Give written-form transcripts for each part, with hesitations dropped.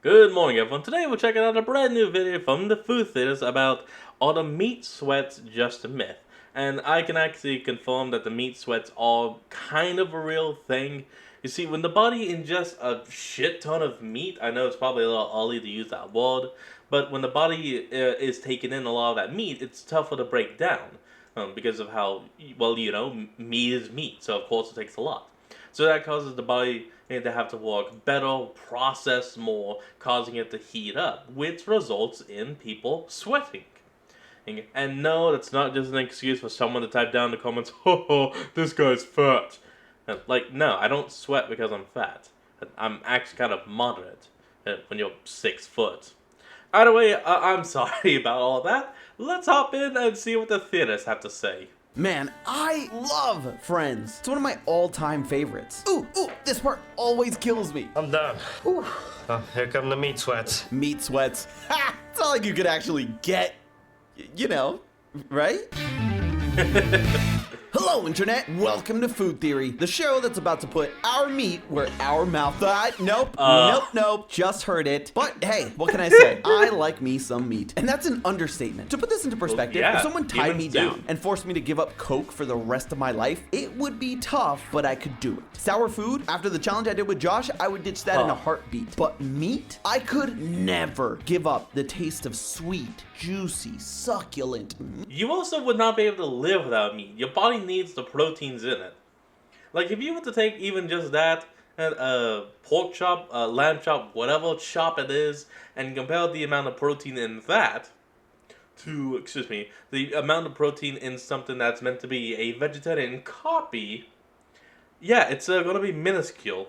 Good morning, everyone. Today we're checking out a brand new video from the Food Theaters about are the meat sweats just a myth? And I can actually confirm that the meat sweats are kind of a real thing. You see, when the body ingests a shit ton of meat, I know it's probably a little early to use that word, but when the body is taking in a lot of that meat, it's tougher to break down because of how, well, meat is meat, so of course it takes a lot. So that causes the body to have to work better, process more, causing it to heat up, which results in people sweating. And no, that's not just an excuse for someone to type down in the comments, oh, this guy's fat. Like, no, I don't sweat because I'm fat. I'm actually kind of moderate when you're 6 foot. Either way, I'm sorry about all that. Let's hop in and see what the theaters have to say. Man, I love Friends. It's one of my all-time favorites. Ooh, this part always kills me. I'm done. Ooh. Oh, here come the meat sweats. Meat sweats. Ha! It's not like you could actually get, right? Hello, Internet. Welcome to Food Theory, the show that's about to put our meat where our mouth. Nope. Just heard it. But hey, what can I say? I like me some meat. And that's an understatement. To put this into perspective, Well, yeah, if someone tied me humans down do. and forced me to give up Coke for the rest of my life, it would be tough, but I could do it. Sour food, after the challenge I did with Josh, I would ditch that in a heartbeat. But meat? I could never give up the taste of sweet, juicy, succulent meat. You also would not be able to live without meat. Your body needs the proteins in it. Like, if you were to take even just that, and pork chop, lamb chop, whatever chop it is, and compare the amount of protein in that to, the amount of protein in something that's meant to be a vegetarian copy, yeah, it's going to be minuscule.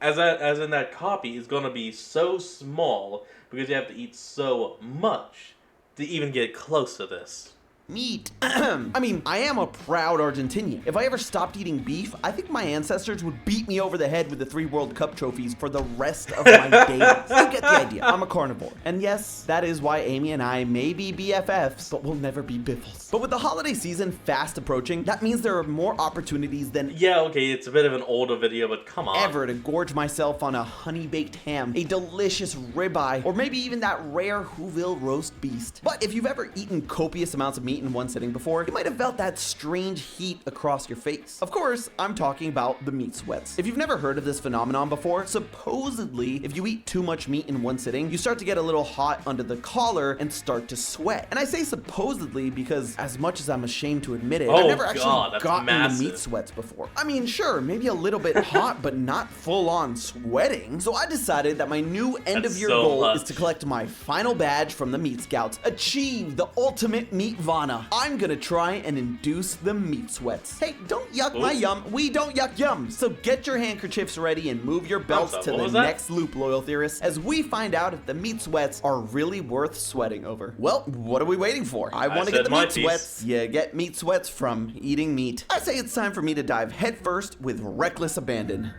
As in that copy is going to be so small because you have to eat so much to even get close to this. Meat. I mean, I am a proud Argentinian. If I ever stopped eating beef, I think my ancestors would beat me over the head with the 3 World Cup trophies for the rest of my days. You get the idea. I'm a carnivore. And yes, that is why Amy and I may be BFFs, but we'll never be biffles. But with the holiday season fast approaching, that means there are more opportunities than Yeah, okay, it's a bit of an older video, but come on. ever to gorge myself on a honey-baked ham, a delicious ribeye, or maybe even that rare Whoville roast beast. But if you've ever eaten copious amounts of meat in one sitting before, you might have felt that strange heat across your face. Of course, I'm talking about the meat sweats. If you've never heard of this phenomenon before, supposedly, if you eat too much meat in one sitting, you start to get a little hot under the collar and start to sweat. And I say supposedly because as much as I'm ashamed to admit it, I've Oh, never God, actually that's gotten massive. the meat sweats before. I mean, sure, maybe a little bit hot, but not full on sweating. So I decided that my new end of year so goal much. is to collect my final badge from the Meat Scouts. Achieve the ultimate meat vana. I'm gonna try and induce the meat sweats. Hey, don't yuck my Ooh. yum. We don't yuck yum. So get your handkerchiefs ready and move your belts sorry, to what the was that? next loop, loyal theorists, as we find out if the meat sweats are really worth sweating over. Well, what are we waiting for? I want to said get the my meat piece. sweats. You get meat sweats from eating meat. I say it's time for me to dive headfirst with reckless abandon.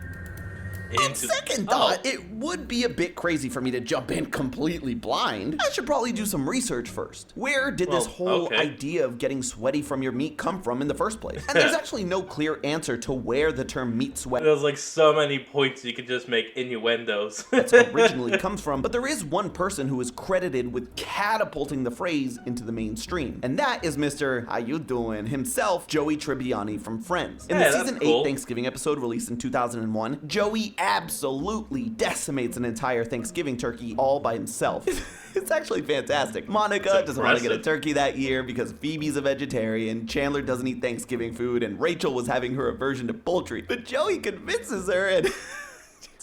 On second thought, it would be a bit crazy for me to jump in completely blind. I should probably do some research first. Where did this whole okay. idea of getting sweaty from your meat come from in the first place? And there's actually no clear answer to where the term meat sweat There's like so many points you could just make innuendos. originally comes from, but there is one person who is credited with catapulting the phrase into the mainstream, and that is Mr. How You Doing himself, Joey Tribbiani from Friends. In Yeah, the that's season cool. 8 Thanksgiving episode released in 2001, Joey absolutely decimates an entire Thanksgiving turkey all by himself. It's actually fantastic. Monica doesn't want to get a impressive. turkey that year because Phoebe's a vegetarian, Chandler doesn't eat Thanksgiving food, and Rachel was having her aversion to poultry. But Joey convinces her and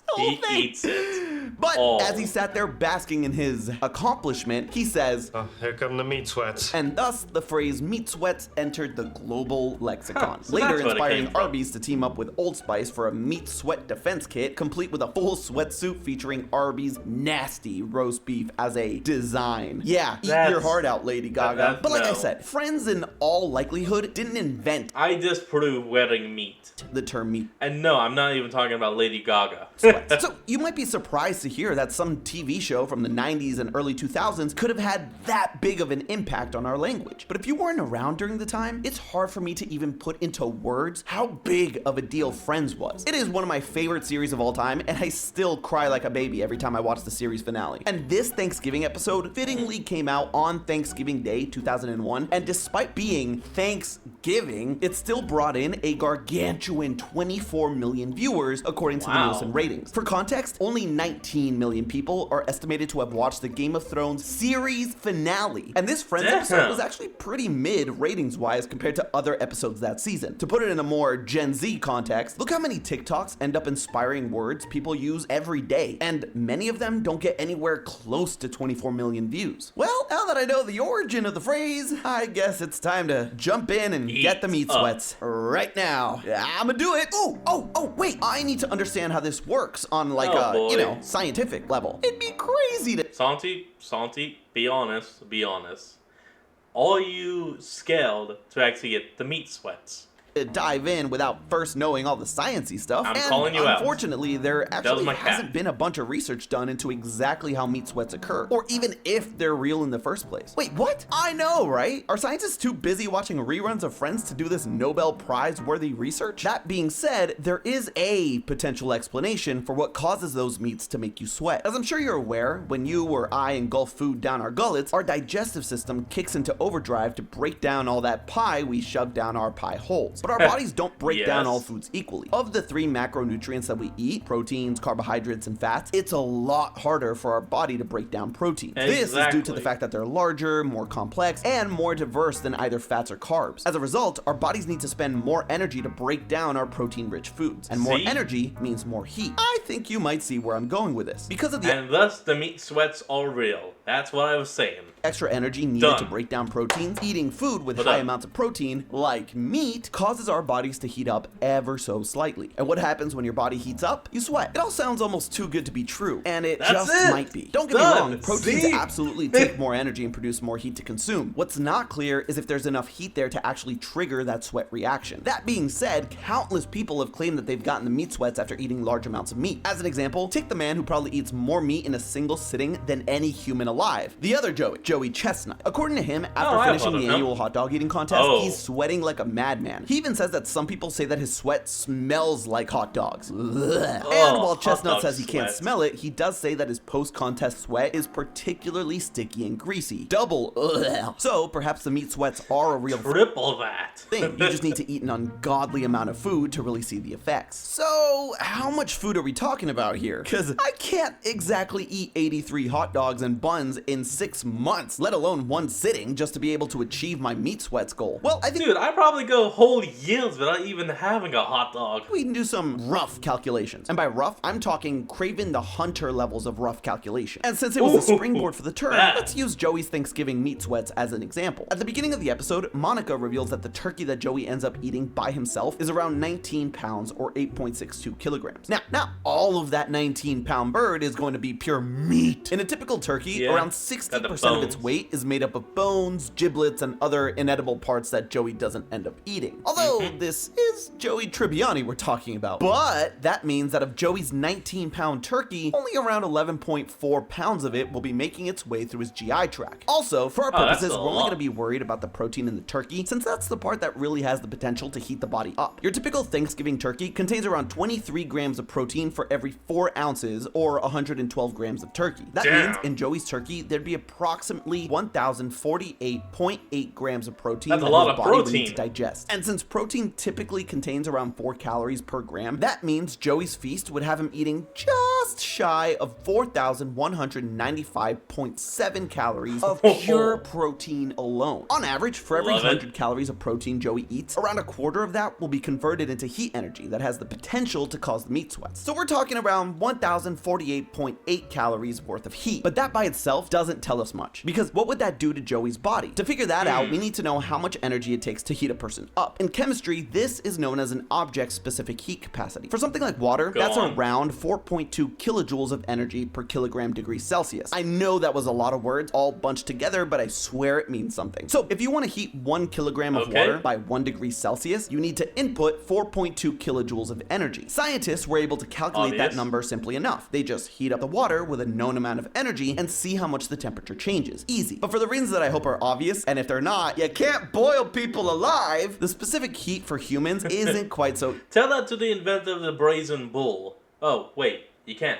whole He thing. eats it. But all. as he sat there basking in his accomplishment, he says, Oh, here come the meat sweats. and thus the phrase meat sweats entered the global lexicon. So Later that's what it inspiring came from. Arby's to team up with Old Spice for a meat sweat defense kit, complete with a full sweatsuit featuring Arby's nasty roast beef as a design. Yeah, eat That's- your heart out, Lady Gaga. that- But like I no. said, Friends in all likelihood didn't invent I disprove wearing meat. the term meat And no, I'm not even talking about Lady Gaga. sweats. So you might be surprised surprised to hear that some TV show from the 90s and early 2000s could have had that big of an impact on our language. But if you weren't around during the time, it's hard for me to even put into words how big of a deal Friends was. It is one of my favorite series of all time, and I still cry like a baby every time I watch the series finale. And this Thanksgiving episode fittingly came out on Thanksgiving Day 2001, and despite being Thanksgiving, it still brought in a gargantuan 24 million viewers according to the Wow. Nielsen ratings. For context, only 19 million people are estimated to have watched the Game of Thrones series finale, and this Friends Damn. episode was actually pretty mid ratings-wise compared to other episodes that season. To put it in a more Gen Z context, look how many TikToks end up inspiring words people use every day, and many of them don't get anywhere close to 24 million views. Well, now that I know the origin of the phrase, I guess it's time to jump in and get the meat up. sweats right now. I'ma do it. Wait, I need to understand how this works on like Oh, a, boy. scientific level. It'd be crazy to Santi, be honest. Are you scared to actually get the meat sweats? dive in without first knowing all the sciencey stuff. I'm and calling you out. unfortunately, there actually my hasn't cat. been a bunch of research done into exactly how meat sweats occur, or even if they're real in the first place. Wait, what? I know, right? Are scientists too busy watching reruns of Friends to do this Nobel Prize-worthy research? That being said, there is a potential explanation for what causes those meats to make you sweat. As I'm sure you're aware, when you or I engulf food down our gullets, our digestive system kicks into overdrive to break down all that pie we shove down our pie holes. But our bodies don't break down Yes. all foods equally. Of the 3 macronutrients that we eat, proteins, carbohydrates, and fats, it's a lot harder for our body to break down proteins. This is due to the Exactly. fact that they're larger, more complex, and more diverse than either fats or carbs. As a result, our bodies need to spend more energy to break down our protein-rich foods. And more See? energy means more heat. I think you might see where I'm going with this. Because of the And thus the meat sweats are real. That's what I was saying. extra energy needed Done. to break down proteins, eating food with But high done. amounts of protein, like meat, causes our bodies to heat up ever so slightly. And what happens when your body heats up? You sweat. It all sounds almost too good to be true, and it That's just it. might be. Don't get me Done. wrong, proteins See? absolutely take more energy and produce more heat to consume. What's not clear is if there's enough heat there to actually trigger that sweat reaction. That being said, countless people have claimed that they've gotten the meat sweats after eating large amounts of meat. As an example, take the man who probably eats more meat in a single sitting than any human alive. The other Joey Chestnut. According to him, after I've finishing heard of the him. annual hot dog eating contest, Oh. he's sweating like a madman. He even says that some people say that his sweat smells like hot dogs. Ugh. And while hot Chestnut dog says he can't sweat. smell it, he does say that his post-contest sweat is particularly sticky and greasy. Double ugh. So perhaps the meat sweats are a real Triple that. thing. You just need to eat an ungodly amount of food to really see the effects. So, how much food are we talking about here? Because I can't exactly eat 83 hot dogs and buns in 6 months, let alone one sitting, just to be able to achieve my meat sweats goal. Well, I think Dude, I probably go whole years without even having a hot dog. we can do some rough calculations. And by rough, I'm talking Craven the Hunter levels of rough calculation. And since it was a Ooh, springboard for the term, that. let's use Joey's Thanksgiving meat sweats as an example. At the beginning of the episode, Monica reveals that the turkey that Joey ends up eating by himself is around 19 pounds or 8.62 kilograms. Now, not all of that 19-pound bird is going to be pure meat. In a typical turkey, Yeah, around got 60% the of its bones. weight is made up of bones, giblets, and other inedible parts that Joey doesn't end up eating. Although this is Joey Tribbiani we're talking about. But that means that of Joey's 19-pound turkey, only around 11.4 pounds of it will be making its way through his GI tract. Also, for our Oh, that's purposes, a we're only lot. going to be worried about the protein in the turkey, since that's the part that really has the potential to heat the body up. Your typical Thanksgiving turkey contains around 23 grams of protein for every 4 ounces, or 112 grams of turkey. That Damn. means in Joey's turkey, there'd be approximately 1,048.8 grams of protein That's a that lot his of body would need to protein. digest. And since protein typically contains around 4 calories per gram, that means Joey's feast would have him eating just shy of 4,195.7 calories of pure protein alone. On average, for every Love it. 100 calories of protein Joey eats, around a quarter of that will be converted into heat energy that has the potential to cause the meat sweats. So we're talking around 1,048.8 calories worth of heat. But that by itself itself doesn't tell us much, because what would that do to Joey's body? To figure that out, we need to know how much energy it takes to heat a person up. In chemistry, this is known as an object-specific heat capacity. For something like water, that's around 4.2 kilojoules of energy per kilogram degree Celsius. I know that was a lot of words all bunched together, but I swear it means something. So if you want to heat 1 kilogram of water by 1 degree Celsius, you need to input 4.2 kilojoules of energy. Scientists were able to calculate that number simply enough. They just heat up the water with a known amount of energy and see how much the temperature changes. Easy. But for the reasons that I hope are obvious, and if they're not, you can't boil people alive, the specific heat for humans isn't quite so... Tell that to the inventor of the brazen bull. Oh, wait, you can't.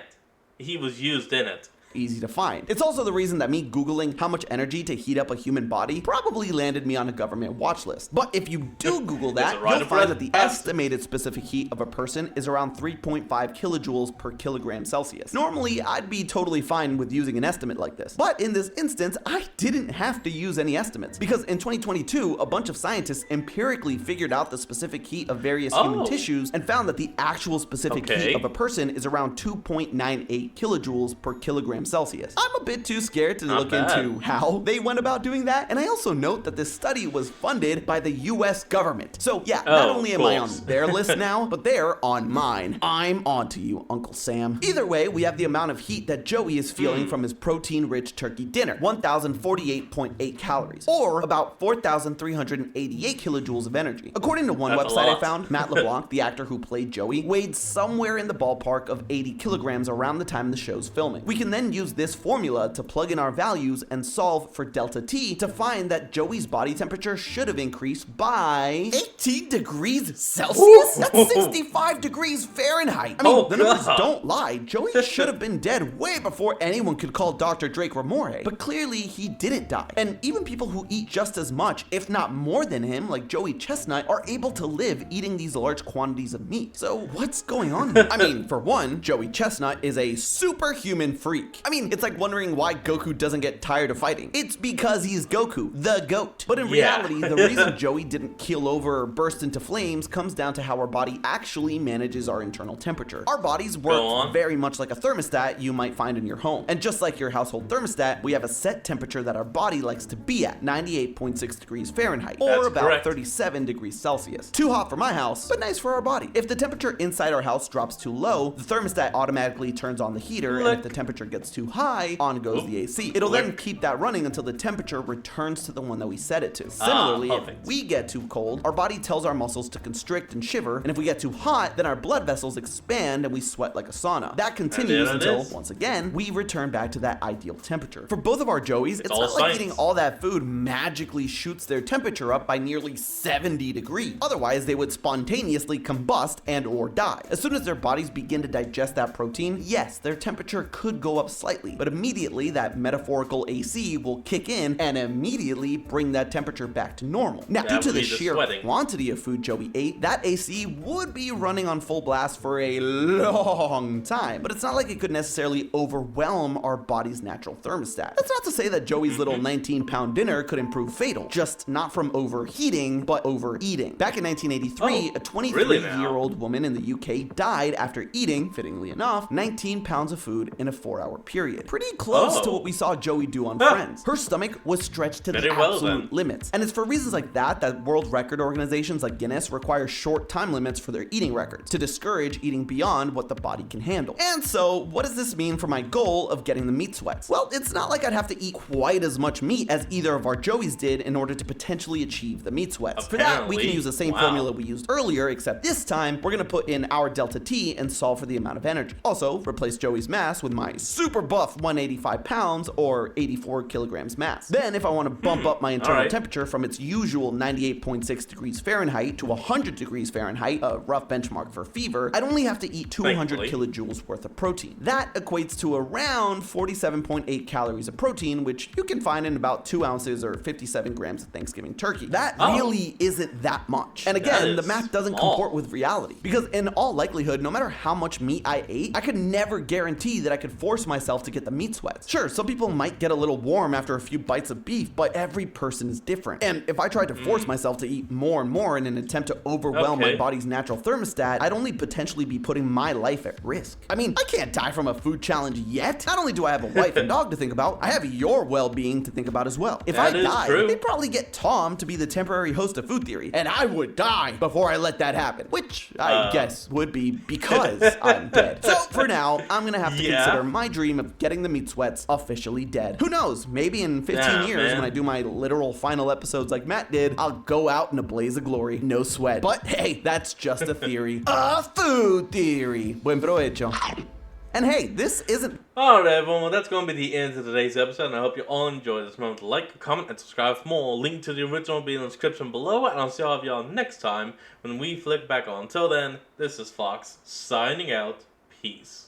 He was used in it. easy to find. It's also the reason that me Googling how much energy to heat up a human body probably landed me on a government watch list. But if you do Google that, you'll find that the estimated specific heat of a person is around 3.5 kilojoules per kilogram Celsius. Normally, I'd be totally fine with using an estimate like this. But in this instance, I didn't have to use any estimates, because in 2022, a bunch of scientists empirically figured out the specific heat of various human tissues and found that the actual specific heat of a person is around 2.98 kilojoules per kilogram Celsius. I'm a bit too scared to look into how they went about doing that, and I also note that this study was funded by the US government. So yeah, not only am I on their list now, but they're on mine. I'm on to you, Uncle Sam. Either way, we have the amount of heat that Joey is feeling from his protein-rich turkey dinner, 1,048.8 calories, or about 4,388 kilojoules of energy. According to one website I found, Matt LeBlanc, the actor who played Joey, weighed somewhere in the ballpark of 80 kilograms around the time the show's filming. We can then use this formula to plug in our values and solve for delta T to find that Joey's body temperature should have increased by 18 degrees Celsius? That's 65 degrees Fahrenheit. I mean, the numbers don't lie. Joey should have been dead way before anyone could call Dr. Drake Ramore. But clearly, he didn't die. And even people who eat just as much, if not more than him, like Joey Chestnut, are able to live eating these large quantities of meat. So what's going on here? I mean, for one, Joey Chestnut is a superhuman freak. I mean, it's like wondering why Goku doesn't get tired of fighting. It's because he's Goku, the GOAT. But in reality, the reason Joey didn't keel over or burst into flames comes down to how our body actually manages our internal temperature. Our bodies work very much like a thermostat you might find in your home. And just like your household thermostat, we have a set temperature that our body likes to be at, 98.6 degrees Fahrenheit, or about 37 degrees Celsius. Too hot for my house, but nice for our body. If the temperature inside our house drops too low, the thermostat automatically turns on the heater, and if the temperature gets too high, on goes the AC. It'll then keep that running until the temperature returns to the one that we set it to. Similarly, if we get too cold, our body tells our muscles to constrict and shiver, and if we get too hot, then our blood vessels expand and we sweat like a sauna. That continues until, once again, we return back to that ideal temperature. For both of our Joeys, it's not like eating all that food magically shoots their temperature up by nearly 70 degrees. Otherwise, they would spontaneously combust and or die. As soon as their bodies begin to digest that protein, yes, their temperature could go up slightly, but immediately that metaphorical AC will kick in and immediately bring that temperature back to normal. Now, due to the sheer quantity of food Joey ate, that AC would be running on full blast for a long time, but it's not like it could necessarily overwhelm our body's natural thermostat. That's not to say that Joey's little 19-pound dinner couldn't prove fatal, just not from overheating, but overeating. Back in 1983, a 23-year-old woman in the UK died after eating, fittingly enough, 19 pounds of food in a 4-hour period. Pretty close to what we saw Joey do on Friends. Her stomach was stretched to the absolute limits. And it's for reasons like that world record organizations like Guinness require short time limits for their eating records to discourage eating beyond what the body can handle. And so, what does this mean for my goal of getting the meat sweats? Well, it's not like I'd have to eat quite as much meat as either of our Joeys did in order to potentially achieve the meat sweats. For that, we can use the same formula we used earlier, except this time, we're gonna put in our delta T and solve for the amount of energy. Also, replace Joey's mass with my super buff 185 pounds or 84 kilograms mass. Then, if I want to bump up my internal temperature from its usual 98.6 degrees Fahrenheit to 100 degrees Fahrenheit, a rough benchmark for fever, I'd only have to eat 200 kilojoules worth of protein. That equates to around 47.8 calories of protein, which you can find in about 2 ounces or 57 grams of Thanksgiving turkey. That really isn't that much. And again, the math doesn't comport with reality, because in all likelihood, no matter how much meat I ate, I could never guarantee that I could force myself myself to get the meat sweats. Sure, some people might get a little warm after a few bites of beef, but every person is different. And if I tried to force myself to eat more and more in an attempt to overwhelm my body's natural thermostat, I'd only potentially be putting my life at risk. I mean, I can't die from a food challenge yet. Not only do I have a wife and dog to think about, I have your well-being to think about as well. If I died, they'd probably get Tom to be the temporary host of Food Theory, and I would die before I let that happen, which I guess would be because I'm dead. So for now, I'm gonna have to consider my dream of getting the meat sweats officially dead. Who knows, maybe in 15 years when I do my literal final episodes like Matt did, I'll go out in a blaze of glory, no sweat. But hey, that's just a theory. A food theory. Buen provecho. And hey, this isn't... Alright everyone, well that's going to be the end of today's episode, and I hope you all enjoyed this moment. Like, comment, and subscribe for more. Link to the original will be in the description below, and I'll see all of y'all next time when we flick back on. Until then, this is Fox, signing out. Peace.